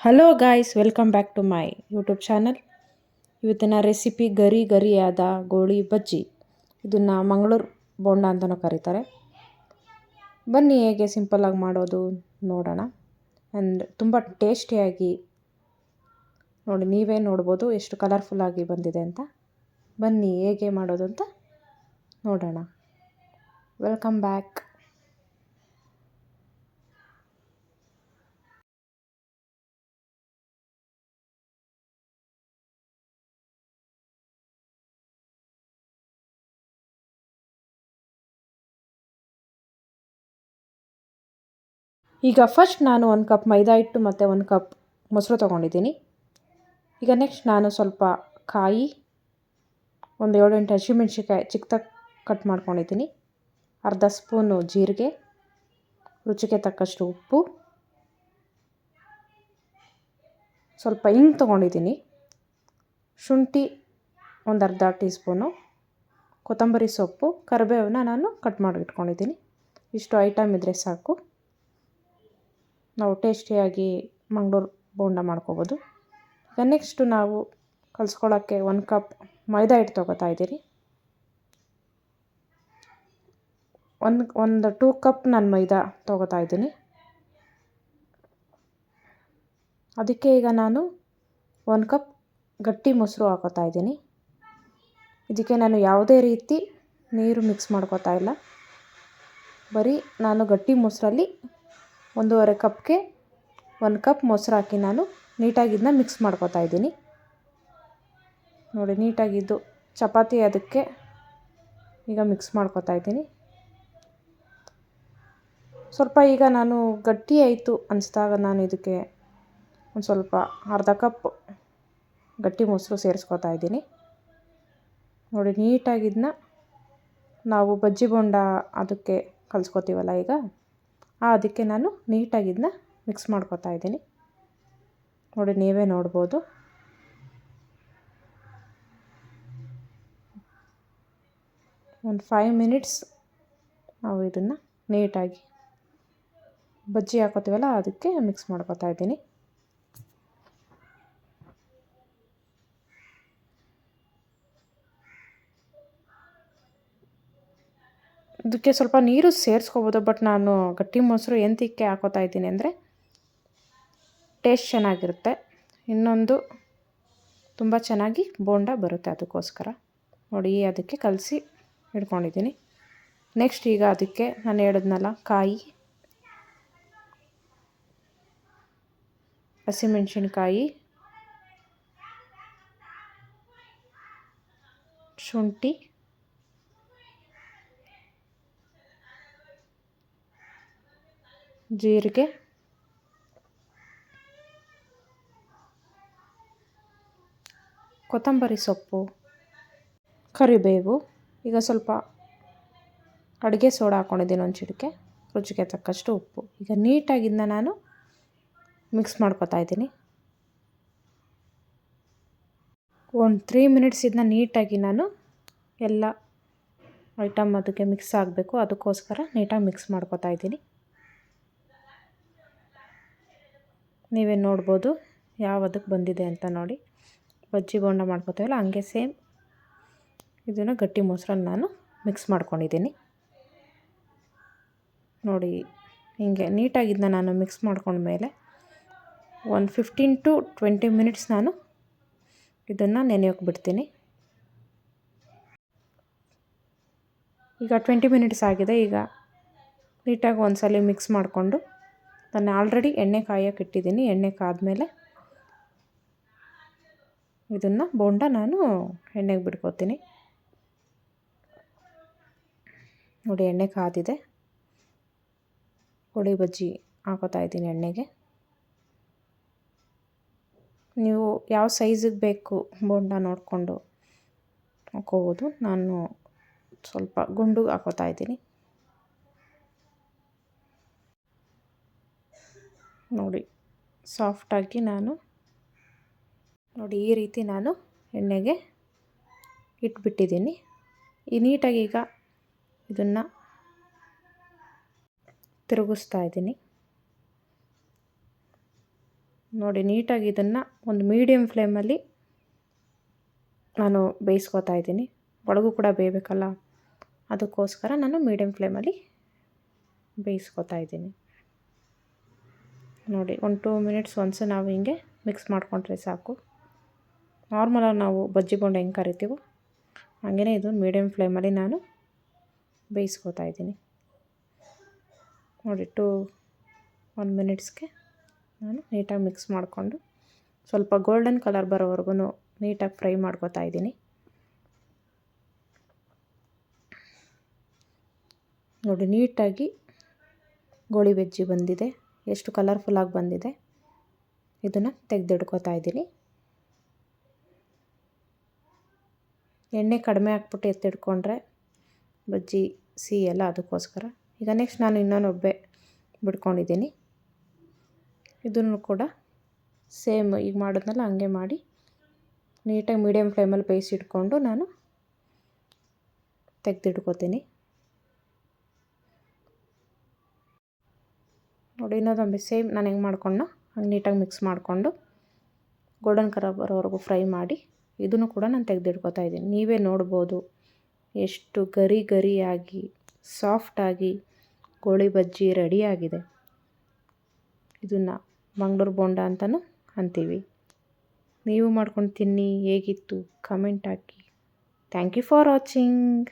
Hello guys, welcome back to my YouTube channel. ಇವತ್ತಿನ recipe ಗರಿಯಾದ ಗೋಳಿ ಬಜ್ಜಿ. ಇದನ್ನು ಮಂಗಳೂರು ಬೋಂಡ ಅಂತಲೂ ಕರೀತಾರೆ. ಬನ್ನಿ ಹೇಗೆ ಸಿಂಪಲ್ಲಾಗಿ ಮಾಡೋದು ನೋಡೋಣ. ಆ್ಯಂಡ್ ತುಂಬ ಟೇಸ್ಟಿಯಾಗಿ ನೋಡಿ, ನೀವೇ ನೋಡ್ಬೋದು ಎಷ್ಟು ಕಲರ್ಫುಲ್ಲಾಗಿ ಬಂದಿದೆ ಅಂತ. ಬನ್ನಿ ಹೇಗೆ ಮಾಡೋದು ಅಂತ ನೋಡೋಣ. Welcome back. ಈಗ ಫಸ್ಟ್ ನಾನು 1 ಕಪ್ ಮೈದಾ ಹಿಟ್ಟು ಮತ್ತು 1 ಕಪ್ ಮೊಸರು ತೊಗೊಂಡಿದ್ದೀನಿ. ಈಗ ನೆಕ್ಸ್ಟ್ ನಾನು ಸ್ವಲ್ಪ ಕಾಯಿ, ಒಂದು 7-8 ಹಸಿಮೆಣ್ಸಿಕಾಯಿ ಚಿಕ್ಕದಾಗಿ ಕಟ್ ಮಾಡ್ಕೊಂಡಿದ್ದೀನಿ, ಅರ್ಧ ಸ್ಪೂನು ಜೀರಿಗೆ, ರುಚಿಗೆ ತಕ್ಕಷ್ಟು ಉಪ್ಪು, ಸ್ವಲ್ಪ ಹಿಂಗೆ ತೊಗೊಂಡಿದ್ದೀನಿ, ಶುಂಠಿ ಒಂದು ಅರ್ಧ ಟೀ ಸ್ಪೂನು, ಕೊತ್ತಂಬರಿ ಸೊಪ್ಪು, ಕರಿಬೇವನ್ನ ನಾನು ಕಟ್ ಮಾಡಿ ಇಟ್ಕೊಂಡಿದ್ದೀನಿ. ಇಷ್ಟು ಐಟಮ್ ಇದ್ದರೆ ಸಾಕು, ನಾವು ಟೇಸ್ಟಿಯಾಗಿ ಮಂಗಳೂರು ಬೋಂಡ ಮಾಡ್ಕೋಬೋದು. ಈಗ ನೆಕ್ಸ್ಟು ನಾವು ಕಲಿಸ್ಕೊಳ್ಳೋಕ್ಕೆ 1 ಕಪ್ ಮೈದಾ ಹಿಟ್ಟು ತೊಗೋತಾ ಇದ್ದೀರಿ. ಒಂದು 2 ಕಪ್ ನಾನು ಮೈದಾ ತೊಗೋತಾ ಇದ್ದೀನಿ. ಅದಕ್ಕೆ ಈಗ ನಾನು 1 ಕಪ್ ಗಟ್ಟಿ ಮೊಸರು ಹಾಕೋತಾ ಇದ್ದೀನಿ. ಇದಕ್ಕೆ ನಾನು ಯಾವುದೇ ರೀತಿ ನೀರು ಮಿಕ್ಸ್ ಮಾಡ್ಕೋತಾ ಇಲ್ಲ. ಬರೀ ನಾನು ಗಟ್ಟಿ ಮೊಸರಲ್ಲಿ 1.5 ಕಪ್ಗೆ 1 ಕಪ್ ಮೊಸರು ಹಾಕಿ ನಾನು ನೀಟಾಗಿ ಇದನ್ನ ಮಿಕ್ಸ್ ಮಾಡ್ಕೋತಾ ಇದ್ದೀನಿ. ನೋಡಿ, ನೀಟಾಗಿದ್ದು ಚಪಾತಿ ಅದಕ್ಕೆ ಈಗ ಮಿಕ್ಸ್ ಮಾಡ್ಕೋತಾ ಇದ್ದೀನಿ. ಸ್ವಲ್ಪ ಈಗ ನಾನು ಗಟ್ಟಿ ಆಯಿತು ಅನಿಸಿದಾಗ ನಾನು ಇದಕ್ಕೆ ಒಂದು ಸ್ವಲ್ಪ ಅರ್ಧ ಕಪ್ ಗಟ್ಟಿ ಮೊಸರು ಸೇರಿಸ್ಕೋತಾ ಇದ್ದೀನಿ. ನೋಡಿ, ನೀಟಾಗಿದ್ದನ್ನ ನಾವು ಬಜ್ಜಿ ಬೋಂಡ ಅದಕ್ಕೆ ಕಲಿಸ್ಕೋತೀವಲ್ಲ ಈಗ, ಅದಕ್ಕೆ ನಾನು ನೀಟಾಗಿದ್ದನ್ನ ಮಿಕ್ಸ್ ಮಾಡ್ಕೋತಾ ಇದ್ದೀನಿ. ನೋಡಿ, ನೀವೇ ನೋಡ್ಬೋದು. ಒಂದು 5 ಮಿನಿಟ್ಸ್ ನಾವು ಇದನ್ನು ನೀಟಾಗಿ ಬಜ್ಜಿ ಹಾಕೋತೀವಲ್ಲ ಅದಕ್ಕೆ ಮಿಕ್ಸ್ ಮಾಡ್ಕೋತಾ ಇದ್ದೀನಿ. ಇದಕ್ಕೆ ಸ್ವಲ್ಪ ನೀರು ಸೇರಿಸ್ಕೋಬೋದು, ಬಟ್ ನಾನು ಗಟ್ಟಿ ಮೊಸರು ಎಂತಕ್ಕೆ ಹಾಕೋತಾ ಇದ್ದೀನಿ ಅಂದರೆ ಟೇಸ್ಟ್ ಚೆನ್ನಾಗಿರುತ್ತೆ, ಇನ್ನೊಂದು ತುಂಬ ಚೆನ್ನಾಗಿ ಬೋಂಡ ಬರುತ್ತೆ, ಅದಕ್ಕೋಸ್ಕರ. ನೋಡಿ, ಅದಕ್ಕೆ ಕಲಸಿ ಇಟ್ಕೊಂಡಿದ್ದೀನಿ. ನೆಕ್ಸ್ಟ್ ಈಗ ಅದಕ್ಕೆ ನಾನು ಹೇಳಿದ್ನಲ್ಲ, ಕಾಯಿ, ಹಸಿಮೆಣಸಿನ್ಕಾಯಿ, ಶುಂಠಿ, ಜೀರಿಗೆ, ಕೊತ್ತಂಬರಿ ಸೊಪ್ಪು, ಕರಿಬೇವು, ಈಗ ಸ್ವಲ್ಪ ಅಡುಗೆ ಸೋಡಾ ಹಾಕ್ಕೊಂಡಿದ್ದೀನಿ, ಒಂದು ಚಿಟಿಕೆ, ರುಚಿಗೆ ತಕ್ಕಷ್ಟು ಉಪ್ಪು. ಈಗ ನೀಟಾಗಿದ್ದನ್ನ ನಾನು ಮಿಕ್ಸ್ ಮಾಡ್ಕೋತಾ ಇದ್ದೀನಿ. ಒಂದು 3 ಮಿನಿಟ್ಸ್ ಇದನ್ನ ನೀಟಾಗಿ ನಾನು ಎಲ್ಲ ಐಟಮ್ ಅದಕ್ಕೆ ಮಿಕ್ಸ್ ಆಗಬೇಕು, ಅದಕ್ಕೋಸ್ಕರ ನೀಟಾಗಿ ಮಿಕ್ಸ್ ಮಾಡ್ಕೋತಾ ಇದ್ದೀನಿ. ನೀವೇ ನೋಡ್ಬೋದು ಯಾವುದಕ್ಕೆ ಬಂದಿದೆ ಅಂತ. ನೋಡಿ, ಬಜ್ಜಿ ಬೋಂಡ ಮಾಡ್ಕೋತೀವಲ್ಲ ಹಂಗೆ ಸೇಮ್ ಇದನ್ನು ಗಟ್ಟಿ ಮೊಸರನ್ನು ನಾನು ಮಿಕ್ಸ್ ಮಾಡ್ಕೊಂಡಿದ್ದೀನಿ. ನೋಡಿ, ಹೀಗೆ ನೀಟಾಗಿದ್ದನ್ನ ನಾನು ಮಿಕ್ಸ್ ಮಾಡ್ಕೊಂಡ್ಮೇಲೆ ಒಂದು 15 to 20 ಮಿನಿಟ್ಸ್ ನಾನು ಇದನ್ನು ನೆನೆಯೋಕೆ ಬಿಡ್ತೀನಿ. ಈಗ 20 ಮಿನಿಟ್ಸ್ ಆಗಿದೆ. ಈಗ ನೀಟಾಗಿ ಒಂದ್ಸಲ ಮಿಕ್ಸ್ ಮಾಡಿಕೊಂಡು ನಾನು ಆಲ್ರೆಡಿ ಎಣ್ಣೆ ಕಾಯೋಕೆ ಇಟ್ಟಿದ್ದೀನಿ. ಎಣ್ಣೆ ಕಾದ್ಮೇಲೆ ಇದನ್ನು ಬೋಂಡ ನಾನು ಎಣ್ಣೆಗೆ ಬಿಡ್ಕೋತೀನಿ. ನೋಡಿ, ಎಣ್ಣೆ ಕಾದಿದೆ. ಗೋಳಿ ಬಜ್ಜಿ ಹಾಕೋತಾ ಇದ್ದೀನಿ ಎಣ್ಣೆಗೆ. ನೀವು ಯಾವ ಸೈಜಿಗೆ ಬೇಕು ಬೋಂಡ ನೋಡಿಕೊಂಡು ಹಾಕೋಬೋದು. ನಾನು ಸ್ವಲ್ಪ ಗುಂಡು ಹಾಕೋತಾ ಇದ್ದೀನಿ. ನೋಡಿ, ಸಾಫ್ಟಾಗಿ ನೋಡಿ ಈ ರೀತಿ ನಾನು ಎಣ್ಣೆಗೆ ಇಟ್ಬಿಟ್ಟಿದ್ದೀನಿ. ಈ ನೀಟಾಗಿ ಈಗ ಇದನ್ನು ತಿರುಗಿಸ್ತಾ ಇದ್ದೀನಿ. ನೋಡಿ ನೀಟಾಗಿ ಇದನ್ನು ಒಂದು ಮೀಡಿಯಮ್ ಫ್ಲೇಮಲ್ಲಿ ನಾನು ಬೇಯಿಸ್ಕೊತಾ ಇದ್ದೀನಿ. ಒಳಗೂ ಕೂಡ ಬೇಯಬೇಕಲ್ಲ, ಅದಕ್ಕೋಸ್ಕರ ನಾನು ಮೀಡಿಯಮ್ ಫ್ಲೇಮಲ್ಲಿ ಬೇಯಿಸ್ಕೊತಾ ಇದ್ದೀನಿ. ನೋಡಿ 1-2 ಮಿನಿಟ್ಸ್ ಒಂದ್ಸಲ ನಾವು ಹಿಂಗೆ ಮಿಕ್ಸ್ ಮಾಡಿಕೊಂಡ್ರೆ ಸಾಕು. ನಾರ್ಮಲಾಗಿ ನಾವು ಬಜ್ಜಿ ಬೋಂಡ ಹೆಂಗೆ ಕರಿತೀವೋ ಹಾಗೆಯೇ ಇದು ಮೀಡಿಯಮ್ ಫ್ಲೇಮಲ್ಲಿ ನಾನು ಬೇಯಿಸ್ಕೊತಾ ಇದ್ದೀನಿ. ನೋಡಿ 1 ಮಿನಿಟ್ಸ್ಗೆ ನಾನು ನೀಟಾಗಿ ಮಿಕ್ಸ್ ಮಾಡಿಕೊಂಡು ಸ್ವಲ್ಪ ಗೋಲ್ಡನ್ ಕಲರ್ ಬರೋವರೆಗೂ ನೀಟಾಗಿ ಫ್ರೈ ಮಾಡ್ಕೊತಾ ಇದ್ದೀನಿ. ನೋಡಿ ನೀಟಾಗಿ ಗೋಳಿ ಬಜ್ಜಿ ಬಂದಿದೆ, ಎಷ್ಟು ಕಲರ್ಫುಲ್ಲಾಗಿ ಬಂದಿದೆ. ಇದನ್ನು ತೆಗೆದಿಡ್ಕೊತಾ ಇದ್ದೀನಿ. ಎಣ್ಣೆ ಕಡಿಮೆ ಹಾಕ್ಬಿಟ್ಟು ಎತ್ತಿಡ್ಕೊಂಡ್ರೆ ಬಜ್ಜಿ ಸಿಹಿಯಲ್ಲ, ಅದಕ್ಕೋಸ್ಕರ. ಈಗ ನೆಕ್ಸ್ಟ್ ನಾನು ಇನ್ನೊಂದು ಒಬ್ಬೆ ಬಿಡ್ಕೊಂಡಿದ್ದೀನಿ. ಇದನ್ನು ಕೂಡ ಸೇಮ್ ಈಗ ಮಾಡಿದ್ನಲ್ಲ ಹಂಗೆ ಮಾಡಿ ನೀಟಾಗಿ ಮೀಡಿಯಮ್ ಫ್ಲೇಮಲ್ಲಿ ಬೇಯಿಸಿಟ್ಕೊಂಡು ನಾನು ತೆಗೆದಿಟ್ಕೋತೀನಿ. ನೋಡಿ ಇನ್ನೊಂದು ಸೇಮ್ ನಾನು ಹೆಂಗೆ ಮಾಡ್ಕೊಂಡೋ ಹಂಗೆ ನೀಟಾಗಿ ಮಿಕ್ಸ್ ಮಾಡಿಕೊಂಡು ಗೋಲ್ಡನ್ ಕಲರ್ ಬರೋವರೆಗೂ ಫ್ರೈ ಮಾಡಿ ಇದನ್ನು ಕೂಡ ನಾನು ತೆಗೆದಿಟ್ಕೋತಾ ಇದ್ದೀನಿ. ನೀವೇ ನೋಡ್ಬೋದು ಎಷ್ಟು ಗರಿ ಗರಿಯಾಗಿ ಸಾಫ್ಟಾಗಿ ಗೋಳಿ ಬಜ್ಜಿ ರೆಡಿಯಾಗಿದೆ. ಇದನ್ನು ಮಂಗಳೂರು ಬೋಂಡ ಅಂತಲೂ ಅಂತೀವಿ. ನೀವು ಮಾಡ್ಕೊಂಡು ತಿನ್ನಿ, ಹೇಗಿತ್ತು ಕಮೆಂಟ್ ಹಾಕಿ. Thank you for watching.